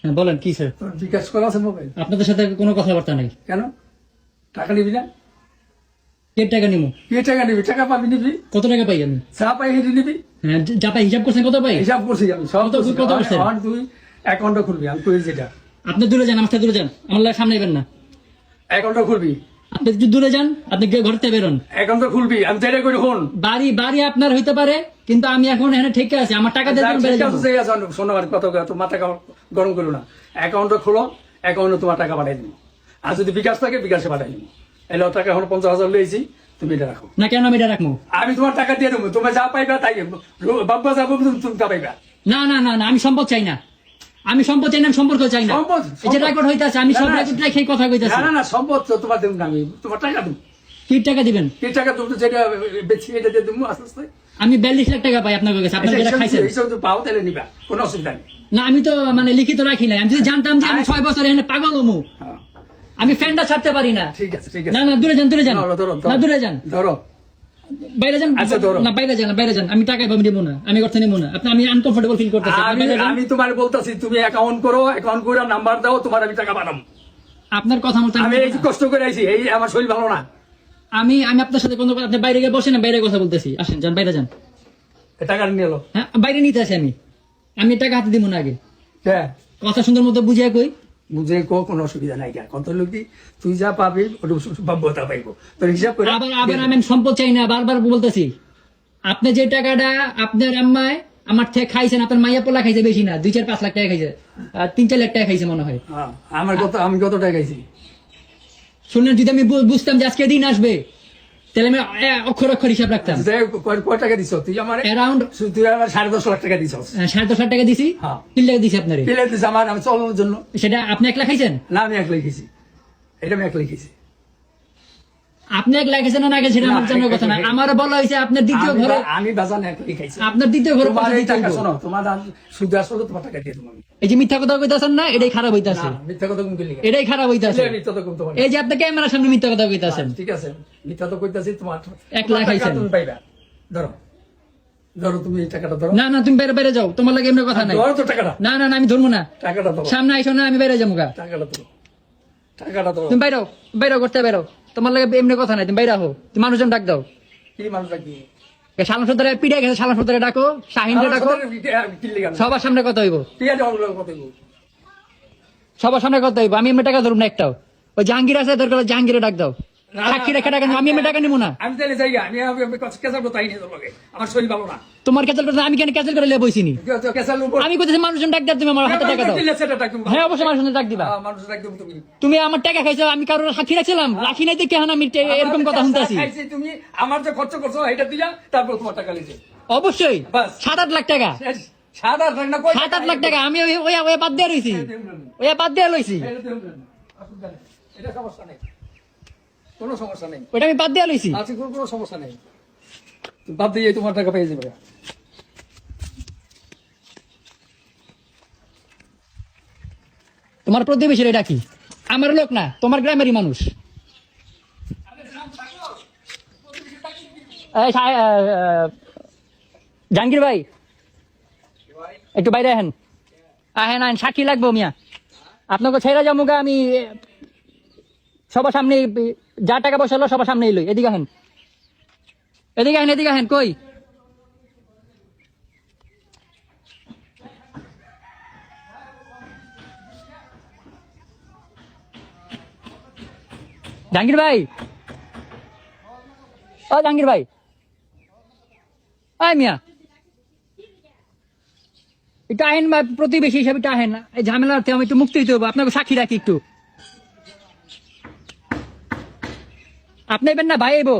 হ্যাঁ বলেন কি স্যার? তোর বিকাশ করা আছে মোবাইল? আপনাদের সাথে কোনো কথাবার্তা নাই। কেন টাকা নিবি না? কে টাকা নিবো? কে টাকা নিবি? টাকা পাবি নিবি, কত টাকা পাই আমি? চা পাই হেঁটে নিবি। হ্যাঁ যা পাই হিসাব করছেন কত পাই? হিসাব করছি আমি সব কত- করছি। কত করছেন? আর তুই অ্যাকাউন্টটা খুলবি, আমি কই যেটা আপনি দূরে যান, আমার সাথে দূরে যান, আমার লাগে সামনে এবেন না। অ্যাকাউন্টটা খুলবি, আপনি যদি দূরে যান, আপনি ঘর থেকে বেরোন। অ্যাকাউন্টটা খুলবি, আমি যেটা করি হন। বাড়ি বাড়ি আপনার হইতে পারে, কিন্তু আমি এখন এখানে ঠিক আছে, আমার টাকা দিয়ে বেড়ে যাবো। শোনো আর কত তো মাথা গরম করো না। অ্যাকাউন্টটা খোলো, অ্যাকাউন্টে তোমার টাকা পাঠাই দিব। আর যদি বিকাশ থাকে বিকাশে পাঠাই দিব। এলো টাকা এখন 50,000 লইছি, তুমি এটা রাখো। না কেন আমি এটা রাখবো? আমি তোমার টাকা দিয়ে দেবো, তোমার যা পাইবা তাই বাবা যাবো, তুমি তা পাইবা। না না না না, আমি সম্পদ চাই না, আমি সম্পদ চাই না, আমি সম্পর্ক চাই না। সম্পদ? এই যে রেকর্ড হইতাছে, আমি সব না, না। রেকর্ড রেখে কথা কইতাছি। না না না, সম্পদ তো তোমার দেবো না, আমি তোমার টাকা দেবো। কি টাকা দিবেন? কি টাকা তুমি যেটা বেশি এটা দিয়ে দেবো আস্তে আস্তে। আমি 42 লাখ টাকা পাই আপনার কাছে, আপনার যেটা খাইছেন। এইসব তো পাও তাহলে নিবা, কোনো অসুবিধা নেই। না আমি তো মানে লিখিত রাখি নাই, আমি যদি জানতাম যে আমি 6 বছর এখানে পাগল হমু, হ্যাঁ, আমি ফ্যানটা ছাড়তে পারি না। ঠিক আছে ঠিক না আছে। না দূরে যান, দূরে যান, ধরো, ধরো, ধরো। না দূরে যান, ধরো। বাইরে যান। আচ্ছা, ধরো। না বাইরে যান, বাইরে যান, আমি টাকা পাবো নিবো না, আমি অর্থ নিবো না। আপনি আমি আনকমফোর্টেবল ফিল করতেছি। আপনি আমি বাইরে যান। আমি তোমার বলতাছি তুমি অ্যাকাউন্ট করো, অ্যাকাউন্ট করে নাম্বার দাও, তোমার আমি টাকা পাঠাবো। আপনার কথা মতো আমি এই যে কষ্ট করে আইছি, এই আমার শরীর ভালো না। আমি আমি আপনার সাথে কোনো আপনি বাইরে গিয়ে বসেন, বাইরে কথা বলতেছি। আসেন যান, বাইরে যান। এই টাকা নিয়ে এলো। হ্যাঁ বাইরে নিতে আসি আমি, আমি টাকা হাতে দিব না আগে। হ্যাঁ, কথা সুন্দর মতো বুঝিয়ে কই। বুঝে কোনো অসুবিধা নাই। কত লোক তুই যা পাবি ওটা বাব্যতা পাইবো, তোর হিসাব করে। আবার আবার আমি সম্পদ চাই না, বারবার বলতেছি। আপনি যে টাকাটা আপনার আম্মায় আমার থেকে খাইছেন, আপনার মাইয়া পোলা খাইছে বেশি না, 2-4-5 লাখ টাকা খাইছে, 3-4 লাখ টাকা খাইছে মনে হয়। হ্যাঁ, আমি কত টাকা খাইছি? শুনলেন, যদি আমি বুঝতাম যে আজকে দিন আসবে, তাহলে আমি অক্ষর অক্ষর হিসাব রাখতাম। কয় টাকা দিছ তুই? আমার অ্যারাউন্ড তুই আমার 10.5 লাখ টাকা দিছ। 10.5 লাখ টাকা দিছি। হ্যাঁ। 3 লাখ দিছি আপনারে। পেলে দিছ আমার, আমি চলানোর জন্য। সেটা আপনি 1 লাখ খাইছেন? না, আমি এক লিখেছি, এটা আমি এক লিখেছি। আপনি 1 লাখ খাইছেন না গেছে সেটা আমার না, জানার এক কথা না। লাখ আমার বলা হয়েছে আপনার দ্বিতীয় ঘরে, আমি বাজান এক লিখেছি। আপনার দ্বিতীয় ঘরে তোমার পয়সা এই দিতে টাকা হইবো। শোনো, তোমার সুদ আসলে তোমার টাকা দিয়ে দেবো আমি। এই যে মিথ্যা কথা কইতাছেন না, এটাই খারাপ হইতাছে। না, মিথ্যা কথা তুমি লিখে এটাই খারাপ হইতাছে। মিথ্যা তো কম তোমার। এই যে আপনি ক্যামেরার সামনে মিথ্যা কথা কইতাছেন। ঠিক আছে, মিথ্যা তো কইতাছি। তোমার 1 লাখ টাকা খাইছেন। তুমি পাইবা। ধরো ধরো, তুমি এই টাকাটা ধরো। না না তুমি বাইরে বাইরে যাও, তোমার লাগে এমনি কথা নাই। ধরো তো টাকাটা, না না না, আমি ধরবো না। টাকাটা ধরো, সামনে আইসো না, আমি বাইরে যাবো গা। টাকাটা ধরো, টাকাটা ধরো। তুমি বাইরে বাইরে করতে বাইরো, তোমার লাগে এমনি কথা নাই, তুমি বাইরে হো। তুমি মানুষজন ডাক দাও। কি মানুষ রাখবি? শালাম সর্দারে পিড়ে গেছে, শালাম সর্দারে ডাকো, শাহিনরে ডাকো, সবার সামনে কথা হইব, সবার সামনে কথা হইব। আমি এমনি টাকা ধরবো না একটাও। ওই জাহাঙ্গীর আছে, দরকার হলে জাহাঙ্গীরে ডাক দাও। সাক্ষী রেখে টাকা নিবো, আমি এমনি টাকা নিবো না। আমি তাহলে যাই, আমি কেসাল তাই নিয়ে যাবো। আমার শরীর ভালো না। তোমার ক্যান্সেল করতে আমি কেন ক্যান্সেল করে লিয়ে বইছিনি? কেসাল আমি কইতেছি মানুষজন ডাক দাও, তুমি আমার হাতে টাকা দাও। হ্যাঁ অবশ্যই মানুষজন ডাক দিবা। মানুষ রাখবে তুমি। তুমি আমার টাকা খাইছো, আমি কারোর সাক্ষী রাখছিলাম? রাখি নাই দেখে এখন আমি এরকম কথা শুনতেছি। তুমি আমার যে খরচ করছো এটা দিয়া, তারপর তোমার টাকা লিখে। অবশ্যই বাস। 7-8 লাখ টাকা, 7-8 লাখ না, কয় 7-8 লাখ টাকা আমি ওই বাদ দিয়ে রইছি, ওই বাদ দিয়ে লইছি, এটা সমস্যা নেই, কোনো সমস্যা নেই। ওইটা আমি বাদ দিয়ে লইছি। আজকে কোনো সমস্যা নেই, বাদ দিয়ে তোমার টাকা পেয়ে যাবে। তোমার প্রতিবেশীর এটা কি? আমার লোক না, তোমার গ্রামেরই মানুষ। জাহাঙ্গীর ভাই একটু বাইরে আহেন, আহেন আহেন, সাক্ষী লাগবো মিয়া। আপনাকে ছেড়ে যাবো গা আমি, সবার সামনে যা টাকা পয়সা হলো সবার সামনে এলোই। এদিকে আহেন, এদিকে আহেন, এদিকে আহেন। কই জাহাঙ্গীর ভাই, ও জাহাঙ্গীর ভাই, আয় মিয়া একটু আহেন, বা প্রতিবেশী হিসাবে একটু আহেন। এই ঝামেলা আমি একটু মুক্তি দিতে হবো, আপনাকে সাক্ষী রাখি একটু। আপনি এবেন না, ভাই এবো।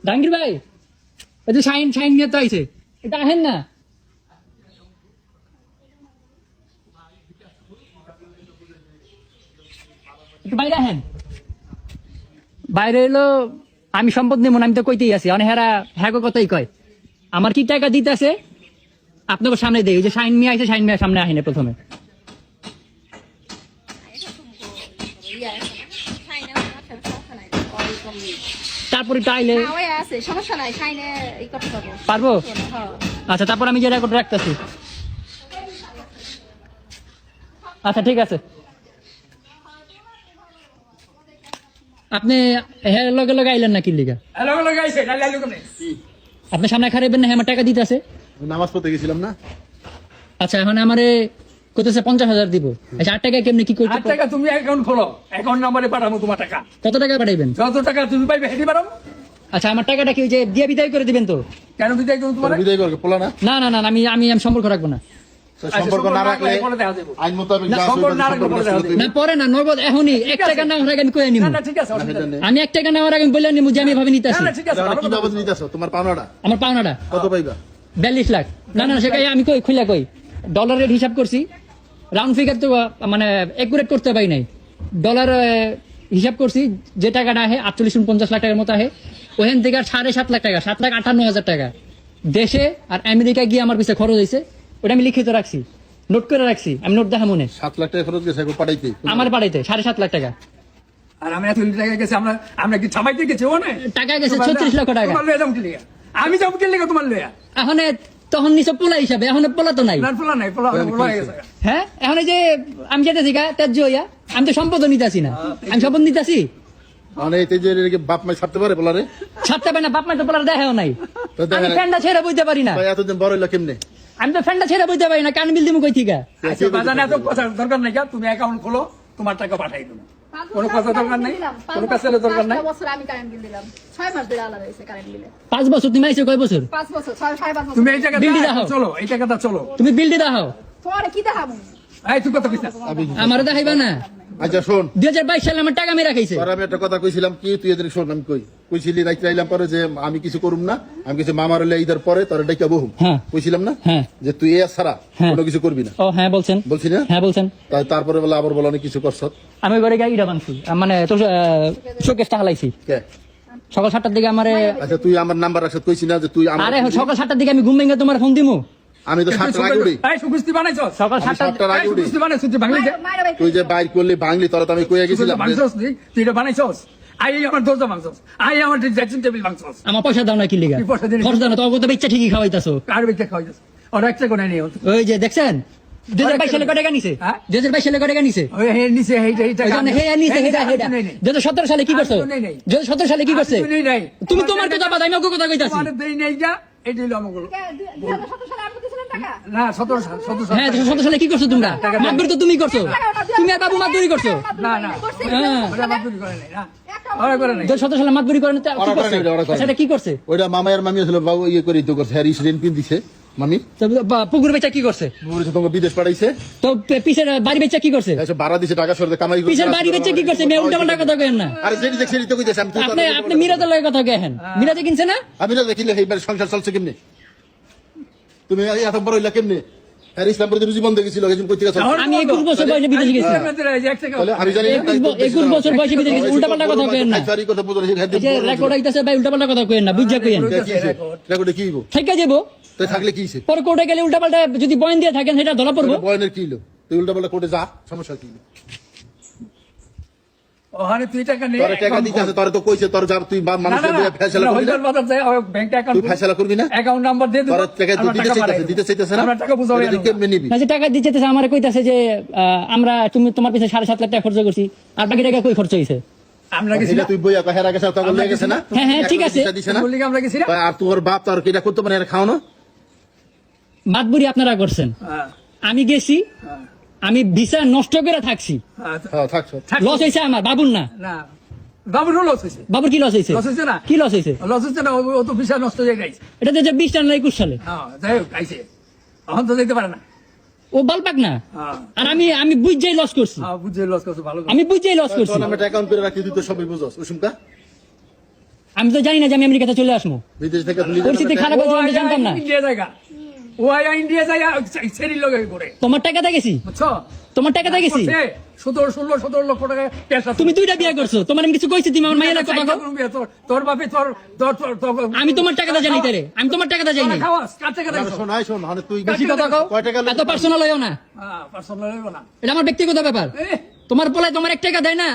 জাহাঙ্গীর ভাই, ওই যে শাইন শাইন নিয়ে তো আইছে, এটা আহেন না। একটু বাইরে আহেন। বাইরে এলো, আমি সম্পদ নেব না, আমি তো কইতেই আছি। অনেক হেরা হ্যাঁ কথাই কয়। আমার কি টাকা দিতে আছে আপনাকে সামনে দেয়। ওই যে শাইন মিয়া আইছে, শাইন মিয়া সামনে আহিনে প্রথমে। তারপরে একটু আইলে না, ওই আছে, সমস্যা নাই, সাইনে ই করতে পারবো। পারবো? হ্যাঁ। আচ্ছা, তারপর আমি যে রেকর্ড রাখতেছি। আচ্ছা, ঠিক আছে। আপনি হ্যাঁ লগে লগে আইলেন না কি লিগা? হ্যালো লাগাইছে না লাইলো কেন আপনি সামনে খারাইবেন না, হ্যাঁ আমার টাকা দিতে আছে। নামাজ পড়তে গেছিলাম না, আচ্ছা, এখন আমারে কইতেছে 50,000 দিব। আচ্ছা, 8 টাকা কেমনে কি করতে? 8 টাকা তুমি অ্যাকাউন্ট খোলো, অ্যাকাউন্ট নম্বরে পাঠাবো তোমার টাকা, কত টাকা পাঠাইবেন? যত টাকা তুমি পাইবে হেঁটে পারো। আচ্ছা, আমার টাকাটা কি ওই যে দিয়ে বিদায় করে দিবেন তো? কেন বিদায় করবো তোমার? বিদায় করবে পোলা না, না না না, আমি আমি আমি সম্পর্ক রাখবো না। তো সম্পর্ক না রাখলে পরে দেখা যাবে। আইন মোতাবেক না, যা সম্পর্ক না রাখলে পরে দেখা যাবে। না পরে না, নগদ এখনই 1 টাকা নেওয়ার আগে আমি কয়ে নিব। না না ঠিক আছে, অসুবিধা নেই। আমি 1 টাকা নেওয়ার আগে বললাম নিমু যে আমি এভাবে নিতে না আসি। না ঠিক আছে, কি ভালো বাবদ কথা। নিতেছ তোমার পাওনাটা আমার পাওনাটা কত পাইবা? 42 লাখ। না না, সেটাই আমি কই খুলে কই ডলার রেট হিসাব করছি, রাউন্ড ফিগার তো মানে একুরেট করতে পারি নাই। ডলার হিসাব করছি, যে টাকাটা আহে 48-49 লাখ টাকার মতো আহে, ওখান থেকে আর 7.5 লাখ টাকা, 7,58,000 টাকা দেশে আর আমেরিকা গিয়ে আমার পিছনে খরচ হয়েছে। ওটা আমি লিখিত রাখছি, নোট করে রাখছি, আমি নোট দেখা মনে 7 লাখ টাকা খরচ গেছে এখন পাঠাইতে। আমার বাড়িতে 7.5 লাখ টাকা আর আমি এত টাকা গেছে, আমরা কি ছাপাইতে গেছি? ও না টাকা গেছে 36 লক্ষ টাকা। তোমার লয়ে যাবো কি লিগা? আমি যাবো কি লিগা তোমার লয়া? এখন তখন নিচে পোলা হিসাবে, এখন পোলা তো নাই। না পোলা নাই, পোলা হয়ে গেছে। হ্যাঁ, এখন এই যে আমি যেতেছি গা ত্যায্য হইয়া, আমি তো সম্পদ নিতেছি না, আমি সম্পদ নিতেছি। মানে এই যে এর বাপ মাই ছাড়তে পারে পোলারে? ছাড়তে পারে না, বাপ মা তো পোলার দেখাও নাই। তো দেখা আমি নাই। ফ্যানটা ছেড়ে বইতে পারি না, ভাই এতদিন বড় হইলো কেমনে? আমি তো ফ্যানটা ছেড়ে বইতে পারি না, কান বিল দিমু কই থিকা? আচ্ছা বাজানে এত কথা দরকার নাই, তুমি অ্যাকাউন্ট খোলো, তোমার টাকা পাঠাই দেবো। কোনো কথা দরকার নাই, কোনো কাছের দরকার নাই। 5 বছর আমি কারেন্ট বিল দিলাম, 6 মাস ধরে আলাদা হয়েছে কারেন্ট বিলে। 5 বছর তুমি আইছো, কয় বছর? 5 বছর, 6.5 বছর। তুমি এই জায়গাটা বিল দাও। চলো, এই জায়গাটা চলো। তুমি বিল দি দাও, তোরে কি দেখাবো? এই তুই কত কিনা? আমারে দেখাইবা না। আচ্ছা শোন, 2022 সালে আমার টাকা মেরা খাইছে। তোর আমি একটা কথা কইছিলাম কি, তুই এদের শোন, আমি কইছিলি রাইতে আইলাম পরে যে আমি কিছু করুম না, আমি কিছু মামার হলে ঈদের পরে তোর ডাইকা বহুম হ্যাঁ। কইছিলাম না হ্যাঁ। যে তুই এ ছাড়া হ্যাঁ। কোনো কিছু করবি না, ও হ্যাঁ বলছেন, বলছি না? হ্যাঁ বলছেন। তারপরে বলে আবার বলে অনেক কিছু করছ। আমি ঘরে গিয়ে ইটা বানছি, মানে তো শোকেসটা হালাইছি। কে? সকাল 7টার দিকে আমারে, আচ্ছা তুই আমার নাম্বার রাখছ, কইছি না যে তুই আমার, আরে সকাল 7টার দিকে আমি ঘুম ভেঙে তোমার ফোন দিমু। আমি তো 7টার আগে উঠি, এই সুকুস্তি বানাইছস? সকাল আমি 7টা 7টার আগে উঠি। সুকুস্তি বানাইছস তুই বাংলাদেশে? মায়ের ভাই তুই যে বাইর করলি ভাঙলি, তোরা তো আমি কইয়া গেছিলাম যে- বানাইছস তুই এটা বানাইছস? আই আমার দরজা ভাঙছস, আই আমার ড্রেসিং টেবিল ভাঙছস। আমার পয়সা দাও না কি লিগা? কি পয়সা দিলি? খরচ দাও না, তো তো বেচ্চা ঠিকই খাওয়াইতাছো। কার বেচে খাওয়াইছস? আর একটা কোনে নিও। ওই যে দেখছেন 2022 সালে কয় টাকা নিছে? হ্যাঁ? 2022 সালে কয় টাকা নিছে? ওই হে নিচে হেইটা হেইটা। ওই জন্য হে নিছে, হেডা হেডা। 2017 সালে কি করছো? আমি তো নেই নাই। 2017 সালে কি করছে? আমি তো নেই নাই। তুমি তোমার কথা বাদ, আমি ওকে কথা কইতাছি। তোমার দেই নাই যা, এটি হলো আমার গল্প। 2017 সালে আপনি দিয়েছিলেন টাকা? না 17 সাল, 17 সাল। হ্যাঁ, 2017 সালে কি করছো তোমরা? মাতবরি তো তুমি করছো, তুমি আর বাবু মাতবরি করছো। না না হ্যাঁ, ওরা মাতুরি করে নাই না, ওরা করে নাই। 2017 সালে মাতবরি করেন তো কি ওরা করে করছে? নাই, ওরা করে নাই। সেটা কি করছে? ওইটা মামায়ের মামি ছিল বাবু ইয়ে করে তো করছে, হ্যারিস রেন পিন দিছে মামি, তো পুকুর বেচা কি করছে? বলেছে তোমাকে বিদেশ পাঠাইছে, তো পিছের বাড়ি বেচা কি করছে? এসব ভাড়া দিছে, টাকা সরতে কামাই করছে। পিছের বাড়ি বেচা কি করছে? মেয়ে উল্টা পাল্টা কথা কেন না? আরে যেটি দেখছি সেটি তো কইতেছি আমি, তুই তো- আপনি মিরাজের লগে কথা কেন? মিরাজে কিনছে না? আমি না দেখিলে এইবার সংসার চলছে কেমনে? তুমি এত বড় হইলা কেমনে? হ্যাঁ ইসলাম প্রতি রুজি বন্ধ গেছিল, এখন কই থেকে চলছে? আমি 21 বছর বয়সে বিদেশে গেছি। তাহলে আমি জানি না, 21 বছর বয়সে বিদেশে গেছি, উল্টা পাল্টা কথা কেন না? খাইছারি কথা বুঝলে হ্যাঁ এই যে রেকর্ড হইতাছে ভাই, উল্টা পাল্টা কথা কেন না, বুঝা কেন? রেকর্ডে কি হইব? ঠিক আছে যাবো, তুই থাকলে কি হইছে? পরে কোর্টে গেলে উল্টা পাল্টা যদি বয়ান দিয়ে থাকেন সেটা ধরা পড়বো। বয়নের কি হইলো? তুই উল্টা পাল্টা কোর্টে যা, সমস্যা কি? ওখানে তুই টাকা নে। তোরে টাকা দিতে আছে, তোরে তো কইছে তোর যা, তুই মানুষকে দিয়ে ফয়সালা করবি না? ব্যাংক তুই অ্যাকাউন্ট ফয়সালা করবি না? অ্যাকাউন্ট নাম্বার দিয়ে দিবো। তোর টাকা আমরা দিতে টাকা চাইতেছে, পাঠাই দিতে চাইতেছে না? আমরা টাকা বুঝাবো এটা তুই কেমনে নিবি? না যে টাকা দিতেছে আমার কইতাছে যে আমরা তোমার পিছনে 7.5 লাখ টাকা খরচ করছি, আর বাকি টাকা কই খরচ হইছে? আমরা গেছি এটা না? তুই বইয়া কহেরা গেছে, তখন লেগে গেছে না? হ্যাঁ, হ্যাঁ, ঠিক আছে। দিছে না? বললি কি আমরা গেছি না? আর তোর বাপ তোর কিটা করতে পারে, এর খাওয়ানো? মাতবুরি আপনারা করছেন, হ্যাঁ, আমি গেছি, হ্যাঁ, আমি ভিসা নষ্ট করে থাকছি, হ্যাঁ, হ্যাঁ থাকছো। থাক। লস হয়েছে আমার, বাবুর না। না বাবুরও লস হয়েছে। বাবুর কি লস হয়েছে? লস হয়েছে না? কি লস হয়েছে? লস হচ্ছে না, ও তো ভিসা নষ্ট হয়ে গেছে। এটা তো 20 টাকা না 21 সালে, হ্যাঁ যাই হোক আইছে, এখন তো যেতে পারে না। ও বালপাক না। হ্যাঁ, আর আমি বুঝাই লস করছি, হ্যাঁ, বুঝে লস করছো ভালো করে। আমি বুঝাই লস করছি। তোর নামে একটা অ্যাকাউন্ট করে রাখি, তুই তো সবই বুঝছস। ওসুমকা আমি তো জানি না যে আমি আমেরিকাতে চলে আসবো, বিদেশ থেকে তুই নিজের পরিস্থিতি নামে খারাপ হয়েছে আমি জানতাম না। ইন্ডিয়া জায়গা, ও আয়া ইন্ডিয়া জায়গা সেরি লগে করে, তোমার টাকাতে গেছি, বুঝছো? তোমার টাকাতে গেছি। 17 লক্ষ টাকা ক্যাশ আছে। তুমি 2টা বিয়ে করছো, তোমার আমি কিছু কইছি? তুমি আমার মায়ের কথা কও। তোর বাপে আমি তোমার টাকাতে জানি তারে, আমি তোমার টাকাতে যাই না। খাওয়াস কার টাকা টাকা। দিছো? শোন আয় শোন, মানে তুই বেশি কথা কও, কয় টাকা এত পার্সোনাল হইও না, হ্যাঁ পার্সোনাল হইব না। এটা আমার ব্যক্তিগত ব্যাপার। এ, তোমার পোলায় তোমার 1 টাকা দেয় না,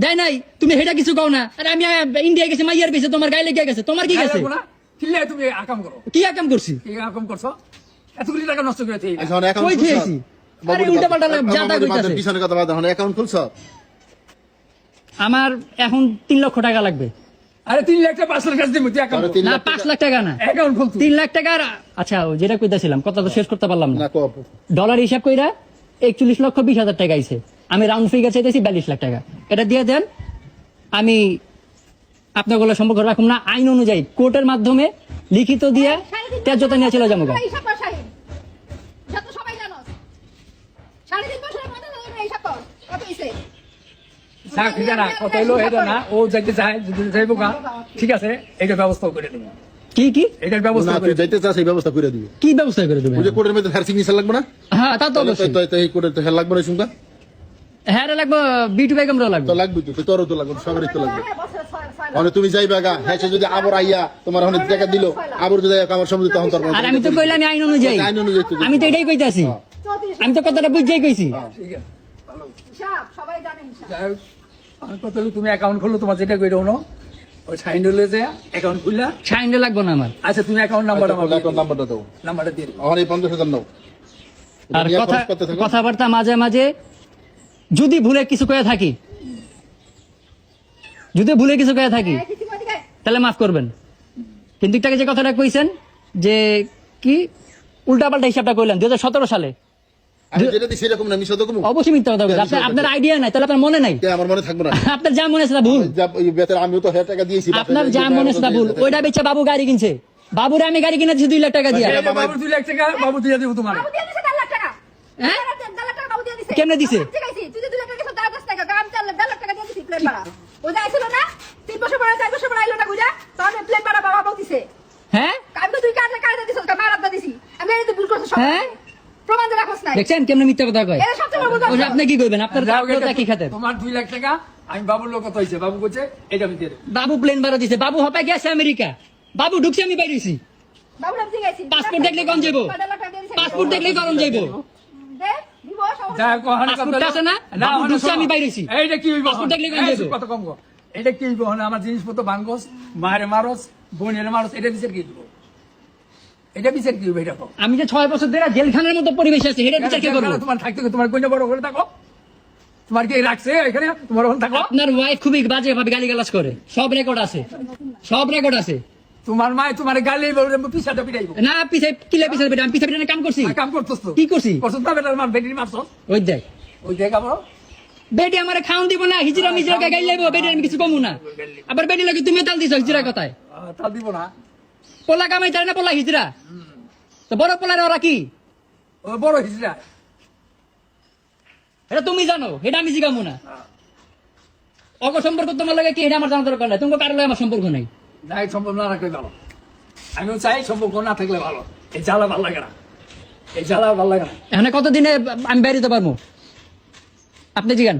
দেয় নাই তুমি হেটা কিছু কও না আরে আমি ইন্ডিয়া গেছি মাইয়ার বেছে তোমার গায়ে লেগে গেছে তোমার কি গেছে না কিনলে তুমি আকাম করো কি কাম করছি কি আকাম করছো এতগুলি টাকা নষ্ট করে দিই এখন অ্যাকাউন্ট কই খেয়েছি আরে উল্টা পাল্টা যাতা কইতাছে পিছনে কথা বাদ এখন অ্যাকাউন্ট খুলছ আমার এখন 3 লক্ষ টাকা লাগবে আরে 3 লাখ টাকা 5 লাখ টাকা দিবি তুই আকাম আরে 3 না লাখ 5 লাখ টাকা না অ্যাকাউন্ট খুল তুই 3 লাখ টাকা আচ্ছা যেটা কইতাছিলাম কথা তো শেষ করতে পারলাম না না কপ ডলার হিসাব কইরা 41,20,000 টাকা আইছে আমি রাউন্ড ফিগার চাইতেছি 42 লাখ টাকা এটা দিয়ে দেন আমি আপনাগুলো সম্পর্ক রাখুন না আইন অনুযায়ী কোর্টের মাধ্যমে লিখিত দিয়ে ত্যায্যতা নিয়ে চলে যাবো গা। হিসাব কর শাহিন যত সবাই জানো 3.5 বছরের মধ্যে হিসাব কর কত হইছে চাকরি না কত হইলো এটা না ও যাইতে চায় যদি যাইবো গা ঠিক আছে এটা ব্যবস্থা করে দেবো কি কি এটার ব্যবস্থা না করে তুই যাইতে চাস এই ব্যবস্থা করে দিবি কি ব্যবস্থা করে দেবেন ওই যে কোর্টের মধ্যে হেয়ার সিগনেচার লাগবে না হ্যাঁ তা তো অবশ্যই তো এই কোর্টের তো হেয়ার লাগবে না শুনকা হ্যাঁ রে লাগবো বিটু বেগমরাও লাগবে তো লাগবে তো তোরও তো লাগবে সবারই তো লাগবে হ্যাঁ বছরে 6 মানে তুমি যাইবা গা হ্যাঁ সে যদি আবার আইয়া তোমার অনেক টাকা দিল আবার যদি আমার সম্বন্ধে তখন তোর আর আমি তো কইলাম আমি আইন অনুযায়ী আইন অনুযায়ী তো আমি তো এটাই কইতাছি 34 আমি তো কথাটা বুঝাই কইছি ঠিক আছে ভালো হিসাব সবাই জানে হিসাব যাই হোক, আমার কথা হলো তুমি অ্যাকাউন্ট খুললো তোমার যেটা কইরো না ওই সাইন হলে যে অ্যাকাউন্ট খুললা সাইন্ডে লাগবো না আমার আচ্ছা তুমি অ্যাকাউন্ট নাম্বারটা আমার অ্যাকাউন্ট নাম্বারটা দাও নাম্বারটা দিয়ে দিও এখন এই 50,000 নাও আর নিয়ে কথা খরচ করতে থাকো। কথাবার্তা মাঝে মাঝে যদি ভুলে কিছু করে থাকি কিছু করে দিকে তাহলে মাফ করবেন কিন্তু একটাকে যে কথাটা কইছেন যে কি উল্টাপাল্টা হিসাবটা কইলেন 2017 সালে আমি যেটা দিই সেরকম না আমি শত কম অবশ্যই মিথ্যা কথা বলছেন আপনার আইডিয়া নাই তাহলে আপনার মনে নাই আমার মনে থাকবে না আপনার যা মনে আছে তা ভুল ওই বেতন আমিও তো 1000 টাকা দিয়েছি আপনার যা মনে আছে তা ভুল ওইটা বেচা বাবু গাড়ি কিনছে বাবুরে আমি গাড়ি কিনে দিছি 2 লাখ টাকা দিয়া এই যে বাবু 2 লাখ টাকা বাবু দিয়ে দিব তোমার বাবু দিয়ে দিছে 1.5 লাখ টাকা হ্যাঁ? 1.5 লাখ টাকা বাবু দিয়ে দিছে কেমনে দিছে? ঠিক আছে তুই যে 2 লাখ টাকা দিছিস 10 টাকা আমি 1.5 লাখ টাকা দিয়ে দিছি প্লেন ভাড়া ও যাইছিল না 3 বছর পরে 4 বছর পরে আইলো না বুঝা তখন প্লেন ভাড়া বাবা বলতিছে হ্যাঁ আমি তো তুই কাটে দিছিস মারাত দিছি আমি এই তো ভুল করছিস সব হ্যাঁ? প্রমাণ দিয়ে রাখছ নাই দেখছেন কেমনে মিথ্যা কথা কয় এটা সবচেয়ে বড় ভুল ওই যে আপনি কি করবেন আপনার যাও গে, আপনার কি খাতেন তোমার 2 লাখ টাকা আমি বাবুর লোক কত হইছে বাবু কইছে এটা আমি দিয়ে দেব বাবু প্লেন ভাড়া দিছে বাবু হপায় গেছে আমেরিকা বাবু ঢুকছে আমি বাইরেছি বাবু নাম ঠিক আছে পাসপোর্ট দেখলে কোন যাইবো পাসপোর্ট দেখলে গরম যাইবো দে দিব যা কোহানে পাসপোর্ট আছে না? বাবু ঢুকছে, আমি বাইরেছি। এইটা কি হইব পাসপোর্ট দেখলে কোন যাইবো? কত কম গো এটা কি হইব আমার জিনিসপত্র ভাঙ্গস মারে মারস বোনের মারস এটা বিচার কি দিব এটা বিচার কি হইব এটা কও আমি যে 6 বছর ধরে জেলখানার মতো পরিবেশ আছে এটা বিচার কি করবো তোমার থাকতে তোমার কোন বড় করে থাকো তোমার কি রাখছে এখানে তোমার ওখানে থাকো আপনার ওয়াইফ খুবই বাজে ভাবে গালিগালাজ করে সব রেকর্ড আছে তোমার মা তোমার গালি পিছাটা পিটাইব না পিছে কিলে পিছে বেটা আমি পিছে বেটা কাম করছি কাম করতেছ তো কি করছি করছস না বেটার মার বেটির মারছস ওই দেখ ওই দেখ আবার বেটি আমারে খাওন দিব না হিজরা মিজরা গাই লাইবো বেটি আমি কিছু কমু না আবার বেটি লাগে তুমি তাল দিছ হিজরা কথায় তা দিব না পোলা কামাই তাই না পোলা হিজরা তো বড় পোলার ওরা কি ও বড় হিজড়া এটা তুমি জানো এটা আমি জিগামু না অগ সম্পর্ক তোমার লাগে কি এটা আমার জানা দরকার নাই তোমার কারো লাগে আমার সম্পর্ক নাই যাই সম্পর্ক না রাখলে ভালো আমিও চাই সম্পর্ক না থাকলে ভালো এই জ্বালা ভালো লাগে না এই জ্বালা ভালো লাগে না এখানে কতদিনে আমি বেরিয়ে পারবো আপনি জিগান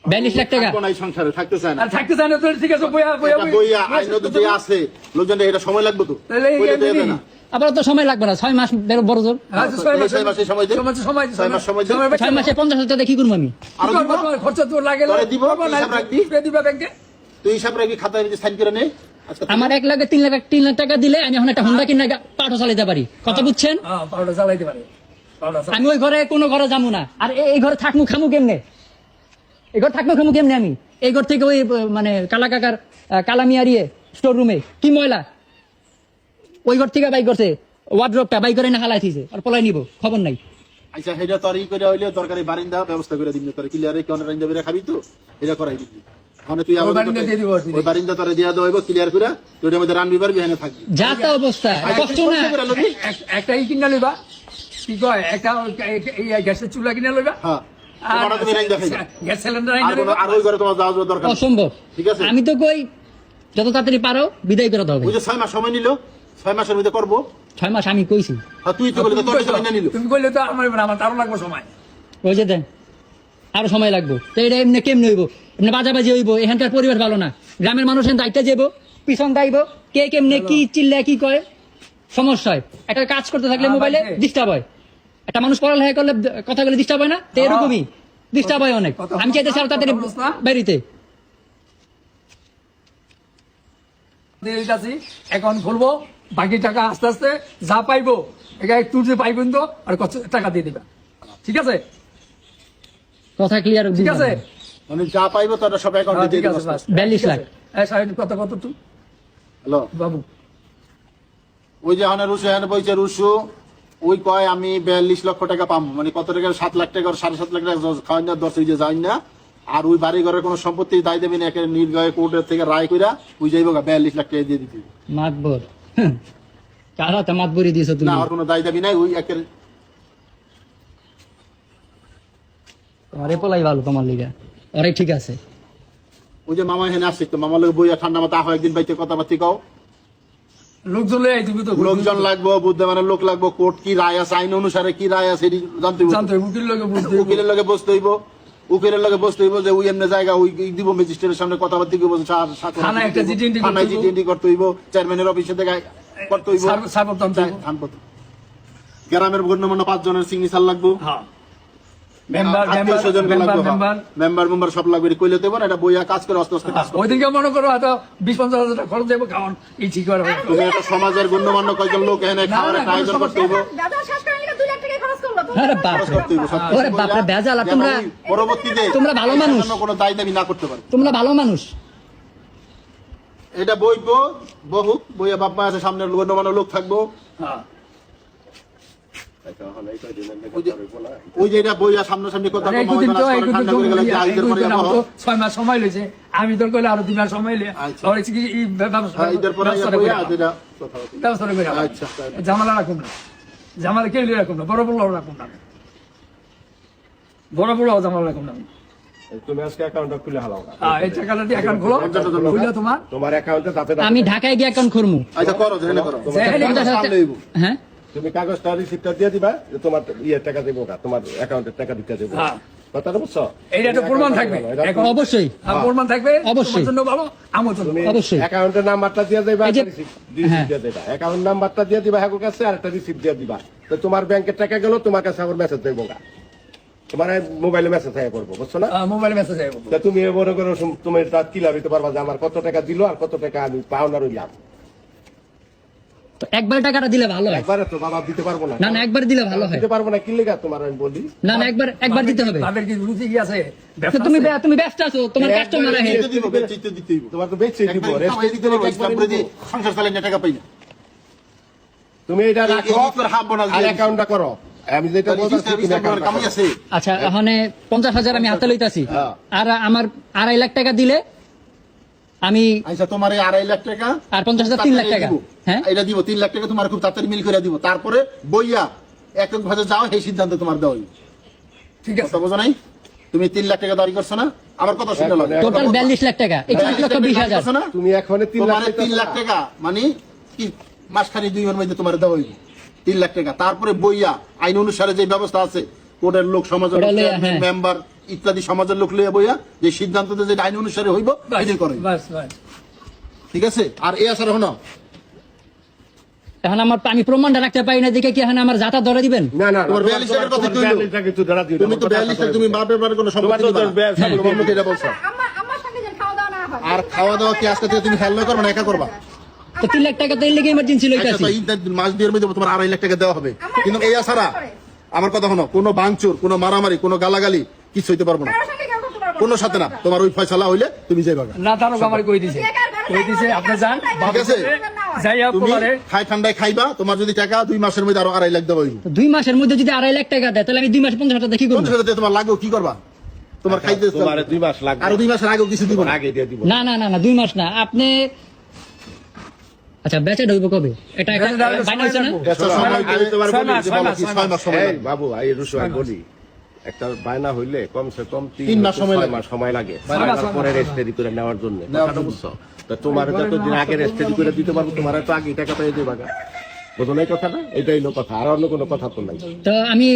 42 লাখ টাকা থাকবো না এই সংসারে থাকতে চায় না আর থাকতে চাই না তো ঠিক আছে বইয়া বইয়া এটা বইয়া আইন তো আছে লোকজন এটা সময় লাগবে তো তাহলে এই বইলে দেবে এমনি- না আবার তো সময় লাগবে না 6 মাস বড় জোর হ্যাঁ, তো ছয় মাস- 6 মাসের সময় দে। সময় 6 মাস সময় দে। 6 মাসে 50,000 টাকা কি করবো আমি আরো দিব? খরচ তোর লাগে তোরে দিব, হিসাব রাখবি? দিবা ব্যাংকে তুই হিসাব রাখবি খাতায় সাইন করে নে আজকে আমার 1 লাখ 3 লাখ টাকা দিলে আমি এখন একটা হোন্ডা কিনে পাঠও চালাতে পারি কথা বুঝছেন হ্যাঁ পাউডার জ্বালাইতে পারে পাউডার আমি ওই ঘরে কোনো ঘরে যাবো না আর এই ঘরে থাকমু খামু কেমনে আমি এই ঘর থেকে ওই মানে কালা কাকার কালামিয়ারিয়ে স্টোর রুমে কি ময়লা ওই ঘর থেকে বাই করছে ওয়ার্ড্রপটা বাই করে না হালাই থিছে আর পলাই নিব খবর নাই আচ্ছা হেডা তরি করে হইলে দরকারি বারিন্দা ব্যবস্থা করে দিবি তোর ক্লিয়ারে কোন রাইন্দা বেরা খাবি তো এটা করাই দিবি মানে তুই ওই বারিন্দা দিয়ে দিব আর কি। ওই বারিন্দা তোরে দিয়া দেব ক্লিয়ার করে তুই এর মধ্যে রানবি পারবি এখানে থাকবি যা তা অবস্থা কষ্ট না একটা ই কিনা লইবা কি কয় একটা এই গ্যাসের চুলা কিনা লইবা হ্যাঁ আর তোমার তুমি রাইন্দা খাইবা গ্যাস সিলিন্ডার আর কোনো আর ওই ঘরে তোমার যাওয়া যাওয়া দরকার নেই। অসম্ভব ঠিক আছে। আমি তো কই যত তাড়াতাড়ি পারো বিদায় করে হবে ওই যে 6 মাস সময় নিল 6 মাসের মধ্যে করবো 6 মাস আমি কইছি আর তুই তো বলে তোর সময় না নিল তুমি কইলে তো আমার আরো লাগবে সময় ওই যে দেন আরো সময় লাগবে তো এটা এমনি কেমনি হইব এমনি বাজাবাজি হইব এখানকার পরিবেশ ভালো না গ্রামের মানুষ এখান দায়িত্ব যাইব পিছন দাইব কে কেমনে কি চিল্লা কি কয় সমস্যা হয় একটা কাজ করতে থাকলে মোবাইলে ডিস্টার্ব হয় একটা মানুষ পড়ালেখা করলে কথা বলে ডিস্টার্ব হয় না তো এরকমই ডিস্টার্ব হয় অনেক। কথা আমি চাইতেছি আরো তাড়াতাড়ি বলছ না? বেরিতে। দিয়ে দিতেছি, অ্যাকাউন্ট খুলবো, বাকি টাকা আস্তে আস্তে যা পাইবো এটা একটু যে পাইবেন তো আর কত টাকা দিয়ে দিবা, ঠিক আছে? কথা ক্লিয়ার। ঠিক আছে, মানে যা পাইবো তারা সব অ্যাকাউন্টে হ্যাঁ, দিয়ে ঠিক দিবো। আছে, বাস। 42 লাখ। এই সাহেব, কত কত তুই হ্যালো, বাবু? ওই যে হানে রুশু হানে বইছে রুশু, ওই কয় আমি 42 লক্ষ টাকা পাবো, মানে কত টাকা, 7 লাখ টাকা, 7.5 লাখ টাকা খাওয়াই না, 10 যে যাই না। আর ওই বাড়ি ঘরের কোনো সম্পত্তি দায় দেবেন, একের নির্দয় কোর্টের থেকে রায় কইরা ওই যাইব 42 লাখ টাকা দিয়ে দিতে। মাতবর কারা তো মাতবরি দিয়েছো তুমি? না, আর কোনো দায় দাবি নাই, ওই একের। তোমার এপলাই ভালো, তোমার লিগা অরে ঠিক আছে। ওই যে মামা এখানে আসছে, তো মামার লোক বইয়া ঠান্ডা মাথা আহ, একদিন বাইতে কথাবার্তি কও। লোকজন লয়ে আইতিবি তো, লোকজন লাগবো, বুদ্ধমানের লোক লাগবো, কোর্ট কি রায় আছে, আইন অনুসারে কি রায় আছে এটি জানতে হইব। জানতে হবে, উকিল লোকে বুঝতে হবে। উকিলের লগে বসতে হইব, উকিলের লগে বসতে হইব যে ওই এমনি জায়গা ওই দিব ম্যাজিস্ট্রেটের সামনে কথাবার্তি করবো, থানায় একটা চিঠি থানায় চিঠি করতে হইব, চেয়ারম্যানের অফিসে দেখা করতে হইব, সার্বতন্ত্র। গ্রামের গণ্যমান্য 5 জনের সিগনেচার লাগবো, হ্যাঁ, মেম্বার আত্মীয়-স্বজন লাগবো, মেম্বার সব লাগবে, কইলে দেবো না, এটা বইয়া কাজ করে আস্তে আস্তে কাজ করো। ওইদিকে মনে করো হয়তো 20-50 হাজার টাকা খরচ দেবো, খাওয়ান এই ঠিক করে হবে। তুমি একটা সমাজের গণ্যমান্য কয়েকজন লোক এখানে খাওয়ার একটা আয়োজন করতে হইব, দাদা শেষ করে নিলে 2 লাখ টাকা খরচ করলো। আরে বাপ খরচ রে, করতে হইব, সব ওরে বাপ রে, বেজাল। আর যেন তোমরা ওই পরবর্তীতে তোমরা ভালো মানুষ। এটার জন্য কোনো দায় দাবি না করতে পারে। তোমরা ভালো মানুষ। এটা বইবো, বহুক বইয়া বাপ্পা আছে, সামনে গণ্যমান্য লোক থাকবো, হ্যাঁ, ওই যে এটা বইয়া সামনাসামনি কথা আরে কম একদিন হবে তো না, একদিন ঠান্ডা তো করে গেলে এই ঈদের পরে দুদিন যাবো। আমার তো 6 মাস সময় লইছে, আমি তোর কইলে আরো 2 মাস সময় লিয়ে আচ্ছা। আর কি এই হ্যাঁ, ঈদের পরে ব্যবস্থা বইয়া করে যেটা কথা হবে। ব্যবস্থা করে আচ্ছা, ঝামেলা রাখুন না, ঝামেলা কেউ রাখুন না, বড় বড় রাখুন না, বড় বড় ঝামেলা রাখুন না। তুমি আজকে অ্যাকাউন্টটা খুলে হালাও না। এই টাকাটা দিয়ে অ্যাকাউন্ট খোলো, খুলে তোমার তোমার অ্যাকাউন্টে তাতে আমি ঢাকায় গিয়ে অ্যাকাউন্ট খুলমু। আচ্ছা করো, জেনে করো। যেখানে পঞ্চাশ হাজার সামনে হইবো। হ্যাঁ, তুমি কাগজটা রিসিপ্টটা দিয়ে দিবা যে তোমার ইয়ে টাকা দেবো না, তোমার অ্যাকাউন্টের টাকা দিতে দেবো। হ্যাঁ। কথাটা বুঝছো? এইটা একটা প্রমাণ থাকবে, এখন অবশ্যই প্রমাণ থাকবে, অবশ্যই। তোমার জন্য ভালো, আমার জন্য তুমি অবশ্যই। অ্যাকাউন্টের নাম্বারটা দিয়ে দিবা, এই যে- রিসিপ্ট হ্যাঁ। দিয়ে দিবা, অ্যাকাউন্ট নাম্বারটা দিয়ে দিবা হ্যাঁ কাছে, আর একটা রিসিপ্ট দিয়ে দিবা। তো তোমার ব্যাংকের টাকা গেল, তোমার কাছে আবার মেসেজ দেবো না, তোমার মোবাইলে মেসেজ হয়ে করবো, বুঝছো না? মোবাইল মেসেজ আইবো। তা তুমি মনে করো তুমি তার কিলা দিতে পারবা যে আমার কত টাকা দিল আর কত টাকা আমি পাওনা রইলাম। তো একবার টাকাটা দিলে ভালো হয়। একবারে তো বাবা দিতে পারবো না। না না, একবার দিলে ভালো হয়। দিতে পারবো না, কি লেগা তোমার আমি বলি। না না, একবার দিতে হবে। তাদের কি রুচি কি আছে? তো ব্যবসা তুমি আছে? তুমি ব্যস্ত আছো, তোমার কাস্টমার আছে। দিতে দিব, বেচিতে দিতে হইব। তোমার তো বেচে দিব, একদম রেস্ট কামাই দিতে পারবো, ইসলাম করে দিয়ে সংসার চালাই না, টাকা পাই না। তুমি এটা এই- রাখো এই করে হাফ বোনাস আর দিয়ে অ্যাকাউন্টটা করো। আমি যেটা বলছি তুমি ইসলাম করে অ্যাকাউন্টটা কামাই করো। আছে। আচ্ছা, এখানে 50,000 আমি হাতে লইতাছি, হ্যাঁ। আর আমার 2.5 লাখ টাকা দিলে আমি আচ্ছা, তোমার এই 2.5 লাখ টাকা আর 50,000 3 লাখ টাকা। দিব। হ্যাঁ, এটা দিব, 3 লাখ টাকা তোমার খুব তাড়াতাড়ি মিল করে দিব, তারপরে বইয়া একক ভাবে যাও, এই সিদ্ধান্ত তোমার দেওয়া হইব। ঠিক আছে, কথা বোঝো নাই? তুমি 3 লাখ টাকা দাবি করছো না, আমার কথা শুনে লাগে। টোটাল 42 লাখ টাকা, 41,20,000। না? তুমি এখন 3 তোমার লাখ 3 লাখ টাকা মানে কি মাসখানি 2 মাসের মধ্যে তোমার দেওয়া হইব 3 লাখ টাকা। তারপরে বইয়া আইন অনুসারে যে ব্যবস্থা আছে, কোর্টের লোক, সমাজের ওটা লোক, লইয়া, হ্যাঁ। মেম্বার ইত্যাদি সমাজের লোক লইয়া বইয়া যে সিদ্ধান্ত যে আইন অনুসারে হইব বাস, এটাই করে। বাস, বাস। ঠিক আছে? আর এই আসার হনো এখন আমি প্রমাণটা রাখতে পারি না, দেখে কি এখন আমার যাতা ধরে দিবেন? না না তোমার 42 টাকার কথা তুই 42 টাকা একটু দাঁড়া দিও। তুমি তো 42 টাকা তুমি বাপের বাড়ি কোনো সম্পত্তি তোমার তো দিবা না। হ্যাঁ, তোমার মুখে এটা বলছো। আমার সঙ্গে যেন খাওয়া দাওয়া না হয়। আর খাওয়া দাওয়া কি আজকে থেকে তুমি হেল্প করবে না একা করবা? তো 3 লাখ টাকা তো এই লেগে ইমার্জেন্সি আচ্ছা, লইতাছি। তো এই মাস দুয়ের মধ্যে তোমার 2.5 লাখ টাকা দেওয়া হবে, কিন্তু এই আসারা আমার কথা শোনো, কোনো ভাঙচুর, কোনো মারামারি, কোনো গালাগালি কিছু হইতে পারবো না, কারোর সঙ্গে কেউ করতে পারবো না। কোনো সাথে না। তোমার ওই ফয়সালা হইলে তুমি যাইবা। না তারও আমার কই দিছে, কই দিছে আপনি যান, ঠিক আছে? যাইয়া তুমি পরে খাই ঠান্ডায় খাইবা, তোমার যদি টাকা 2 মাসের মধ্যে আরো 2.5 লাখ দেওয়া হইব। তো 2 মাসের মধ্যে যদি 2.5 লাখ টাকা দেয়, তাহলে আমি 2 মাসে 50,000 টাকা কি করব? 50 টাকা তোমার লাগবে, কি করবা? তোমার খাইতে তোমার 2 মাস লাগবে, আরো 2 মাসের আগেও কিছু দিব না। আগে দিয়ে দিব। না না না না, 2 মাস না। আপনি আচ্ছা, বেচা ঢুকবো কবে? এটা বাইনা হচ্ছে না? আচ্ছা, সময় আমি তোমার 6 বলি মাস, যে 6 বলো মাস, কি, 6 মাস সময় এই লাগবে। বাবু এই রুশু আমি বলি, একটা বায়না হইলে কমসে কম 3 মাস সময় 6 লাগে। মাস সময় লাগে, ছয় মাস বায়নার পরে রেজিস্ট্রি করে নেওয়ার জন্য। কথাটা বুঝছো? তো তোমার যতদিন আগে রেজিস্ট্রি করে দিতে পারবো, তোমার তো আগে টাকা পেয়ে দেবা। বুঝো না এই কথাটা? এটাই হলো কথা, আর অন্য কোনো কথা তো নাই। তো আমি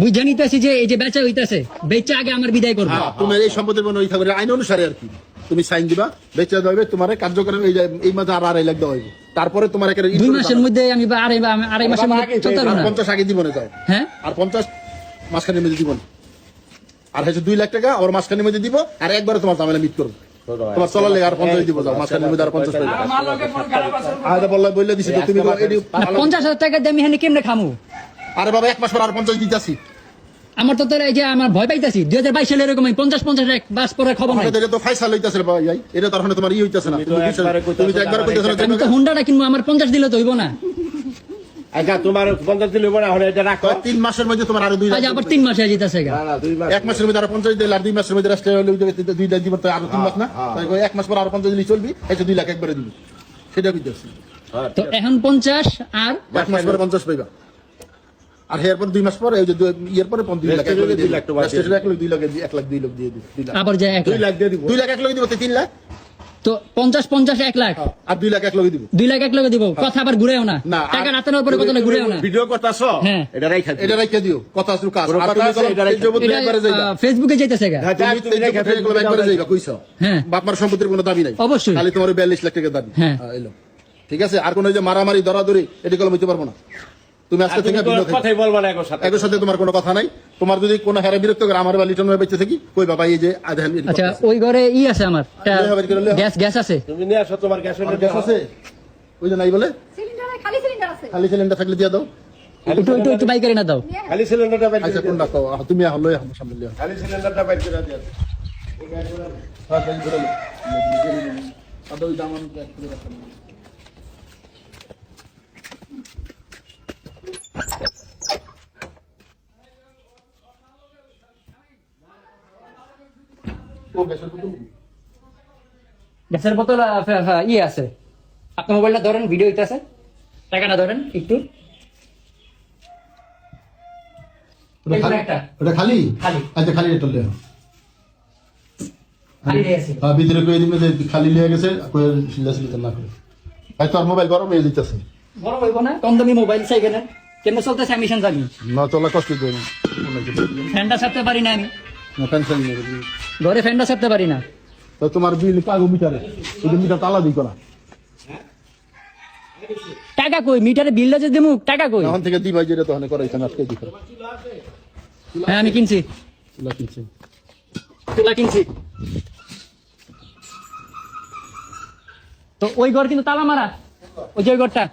বুঝে নিতেছি যে এই যে বেচা হইতাছে, বেচা আগে আমার বিদায় করবো। হ্যাঁ, তোমার এই সম্পত্তির মনে ওই থাকবে আইন অনুসারে আর কি। তুমি সাইন দিবা, বেচা দেবে, তোমার কার্যক্রম এই মাসে আর 2.5 লাখ দেওয়া হইব। তারপরে তোমার একটা 2 মাসের মধ্যে আমি আড়াই মাসের মধ্যে চলতে পারবো না। 50 আগে দিব না যাও, হ্যাঁ, আর 50 মাসখানের মধ্যে দিব না। আর হচ্ছে 2 লাখ টাকা ওর মাঝখানের মধ্যে দিব, আর একবারে তোমার ঝামেলা মিট করবো, তোমার চলার লেগে আর 50 দিব, যাও মাঝখানের মধ্যে আর 50 পাইবে। আরে বললে দিছি তো তুমি এডি 50,000 টাকা দিয়ে আমি হেনে কেমনে খামু? আরে বাবা 1 মাস পর আর 50 দিতাছি। আমার তো তাহলে এই যে আমার ভয় পাইতাছি 2022 সালে এরকম 50 এক বাস পরে খবর নাই। আমাদের তো ফাইসাল হইতাছে ভাই, এটা তো এখন তোমার হইতাছে না, তুমি তো একবার কইতাছ না। আমি তো হুন্ডাটা কিনবো, আমার 50 দিলে তো হইব না। আচ্ছা তোমার 50 দিলে পরে এখন এটা রাখো। 3 মাসের মধ্যে তোমার আরো 2 লাখ, আজ আবার 3 মাসে যেতেছে গা। না না 2 মাস 1 মাসের মধ্যে আরো 50 দিলে আর 2 মাসের মধ্যে রাস্তায় হলে 2 লাখ দিব, তো আরো 3 মাস না, তাই 1 মাস পর আরো 50 দিলে চলবি, এই 2 লাখ একবারে দিবি, সেটা কইতাছি। তো এখন 50 আর 1 মাস পরে 50 পাইবা, আর এরপর 2 মাস পরে এই যে ইয়ের পরে 2 লাখ, 1 লাখ টাকা 2 লাখ 2 লাখ 1 লাখ 2 লাখ দিয়ে দিবি, 2 লাখ আবার যে 1 2 লাখ দিয়ে দিব। 2 লাখ 1 লাখ দিব, তো 3 লাখ, তো 50 1 লাখ আর 2 লাখ 1 লাখ দিব। 2 লাখ 1 লাখ দিব, কথা আবার ঘুরেও না, না, টাকা রাতানোর পরে কথা ঘুরেও না। ভিডিও করতাছো হ্যাঁ। এটা রাইখা দিও। এটা রাইখা দিও, কথা আসল কাজ, কোনো আর কথা তুমি আছে, বলো এটা রাইখা তেজবুত এটা একবারে যাইবা, ফেসবুকে যাইতেছে গা। হ্যাঁ, তুমি রাইখা তেজবুত একবারে যাইবা, কইছো হ্যাঁ বাপমার সম্পত্তির কোনো দাবি নাই, অবশ্যই। খালি তোমার 42 লাখ টাকা দাবি। হ্যাঁ। এলো ঠিক আছে, আর কোনো যে মারামারি ধরাধরি এটি কলম হইতে পারবো না। তুমি আজকে থেকে তুমি বিরত কথাই বলবা না একর সাথে। একর সাথে তোমার কোনো কথা নাই। তোমার যদি কোনো হেরা বিরক্ত করে আমার বা লিটন বেঁচে থাকি, কই বাবা এই যে আধান আচ্ছা ওই ঘরে আছে আমার গ্যাস আছে, তুমি নিয়ে আসো তোমার গ্যাস গ্যাস আছে, ওই যে নাই বলে সিলিন্ডারে খালি সিলিন্ডার আছে। খালি সিলিন্ডার থাকলে দিয়ে দাও। একটু বাইক করে না দাও। খালি সিলিন্ডারটা বাইর আচ্ছা করে কোনটা কও, তুমি হলো আমার সামনে লিও। খালি সিলিন্ডারটা বাইর করে দিও। হ্যাঁ তাই ধরে লো, আদা ওই দামান এক করে রাখো। ও গ্যাসের বোতল গ্যাসের বোতল আছে, আপনার মোবাইলটা ধরেন, ভিডিও হইতেছে, টাকাটা ধরেন একটু। ওটা খালি খালি। আচ্ছা খালি এটা লিও। খালি আছে। হ্যাঁ ভিতরে কই দিবে যে খালি লিয়ে গেছে, কই সিলাসিলিতে না করে ভাই, তোর মোবাইল গরম হয়ে যাইতেছে। বড় হইব না, কম দামি মোবাইল চাই কেন, কেমন চলতেছে আমি জানি। না চলা কষ্ট দেয় না, ফ্যানটা ছাড়তে পারি না আমি, টেনশন নেই। ঘরে ফ্যানটা ছাড়তে পারি না। তো তোমার বিল পাগো মিটারে, ওই মিটার তালা দিই করা, টাকা কই, মিটারে বিলটা যে দেবো, টাকা কই? এখন থেকে দিবাই যেটা তখন করাইছেন আজকে দিই করা। হ্যাঁ আমি কিনছি, চুলা কিনছি। তুলা কিনছি। তো ওই ঘর কিন্তু তালা মারা, ওই যে ওই ঘরটা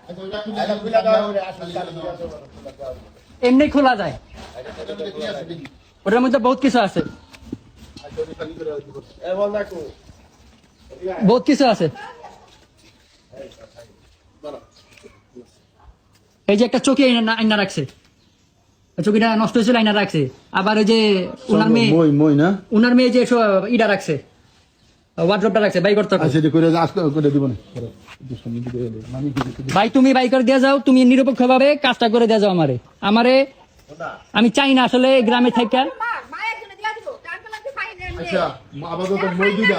এমনি খোলা যায়, ওটার মধ্যে বহুত কিছু আছে, বহুত কিছু আছে। এই যে একটা চকি আইনা রাখছে, চকিটা নষ্ট হয়েছিল, আইনা রাখছে। আবার ওই যে উনার মেয়ে যে ইটা রাখছে, ওয়ার্ড্রপটা রাখছে, বাই করতে হবে। আচ্ছা এটা করে আজকে করে দিব না। ভাই তুমি বাই করে দিয়ে যাও, তুমি নিরপেক্ষ ভাবে কাজটা করে দিয়ে যাও আমারে। আমি চাই না আসলে গ্রামে থাকা। মা একজনে দিয়া দিব, টাকা লাগবে ফাইন এমনি। আচ্ছা আপাতত মই দুইটা,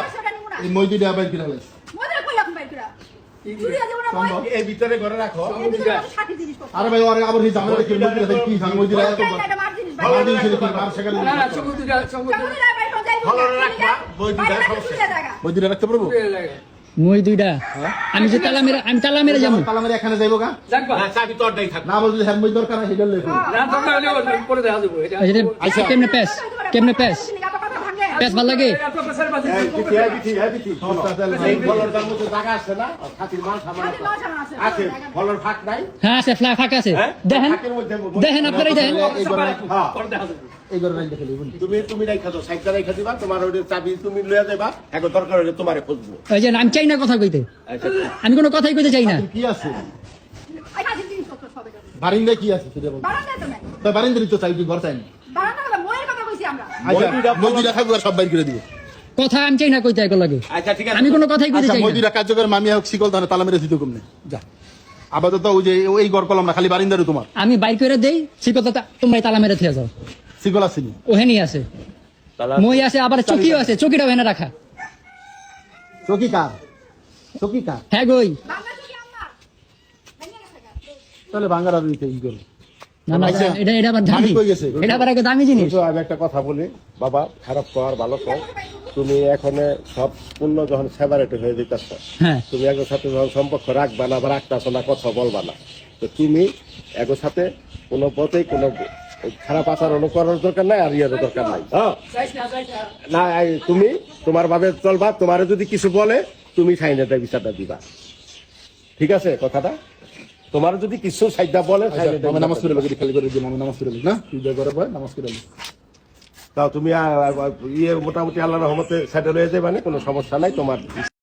এই মই দুইটা আবার কিনা লাগে। মজা কই আপনি বাইর করা। চুরিয়া দেব না মই। এই ভিতরে ঘরে রাখো। সাথী জিনিস পত্র। আরে ভাই আরে আবার এই জামাটা কি মই দুইটা কি ভাঙ মই দুইটা এত এটা মার জিনিস ভালো বাইর। দিন ছিল কি মার সেখানে না না চোখ দুটা চুরিয়া বাইর করে যাইবো। ভালো রাখবা, বই দুইটা চুরিয়া জায়গা। মই দুইটা রাখতে পারবো? মই দুইটা আমি যে তালা মেরে যাবো। তালা মেরে এখানে যাইবো গা, যাকবা না চাবি তোরটাই থাক। না বলতে হ্যাঁ মই দরকার আছে এটা লেখো। না দরকার হলে পরে দেখা যাবে এটা আচ্ছা কেমনে প্যাস, কেমনে প্যাস, প্যাস ভাল লাগে? এই বিটি এই ফলরটার মধ্যে জায়গা আছে না? খাতির মাল সামান আছে। ফলর ফাঁক নাই? হ্যাঁ আছে, ফাঁকা আছে, দেখেন ফাঁকের মধ্যে দেখেন আপনারাই দেখেন। হ্যাঁ। এই ঘরে রাখতে খেলি বলি। তুমি রাইখা দাও, সাইডটা রাইখা দিবা, তোমার ওইটার চাবি তুমি লইয়া যাবা, এখন দরকার হলে তোমারে খুঁজবো। ওই যে আমি চাই না কথা কইতে, আচ্ছা আমি কোনো কথাই কইতে চাই না। কি আছে এই কাজের জিনিসপত্র সব এটা। বারিন্দায় কি আছে সেটা বল। বারান্দায় তো নাই। তো বারিন্দারই তো চাই, তুই ঘর চাই না। বারান্দা হলো ময়ের কথা কইছি আমরা। আচ্ছা মই দুইটা থাকবো আর সব বাইর করে দিব। কথা আমি চাই না কইতে একো লাগে, আচ্ছা ঠিক আছে। আমি কোনো কথাই কইতে আচ্ছা চাই মই না। দুইটা কার্যকর মামি হোক শিকল তাহলে তালা মেরে দিতে কমনে যা। আপাতত ওই যে এই ঘর কলম না, খালি বারিন্দারই তোমার আমি বাইর করে দেই, সে কথা তোমরা তালা মেরে থিয়া যাও। শিকল আসেনি, ওহেনি আছে, মই আছে, আবার চকিও আছে, চকিটাও এনে রাখা। চকি কার? চকি কার? হ্যাঁ গই, বাংলা কি আমার? ভেঙে গেছে গা। তাহলে বাঙ্গার আর নিতে ই করো। না না আচ্ছা, এটা আবার দামি, মালিক কই গেছে? এটা আবার একটা দামি জিনিস। তো আমি একটা কথা বলি বাবা, খারাপ কর ভালো কর, তুমি এখন সব পূর্ণ যখন সেপারেট হয়ে যেতেছ, হ্যাঁ তুমি একর সাথে যখন সম্পর্ক রাখবা না বা রাখতেছ না, কথা বলবা না, তো তুমি একর সাথে কোনো পথেই কোনো খারাপ আচরণ করার দরকার নাই আর ইয়ারও দরকার নাই। হ্যাঁ না তুমি তোমার ভাবে চলবা, তোমার যদি কিছু বলে তুমি সাইনেটা বিচারটা দিবা, ঠিক আছে কথাটা? তোমার যদি কিছু সাইডটা বলে আমি নামাজ পড়ে লাগি খালি করে দিলাম, আমি নামাজ পড়ে লাগি না তুই যা করে ভাই নামাজ পড়ে লাগি। তাও তুমি মোটামুটি আল্লাহর রহমতে সেটেল হয়ে যাবে, মানে কোনো সমস্যা নাই তোমার।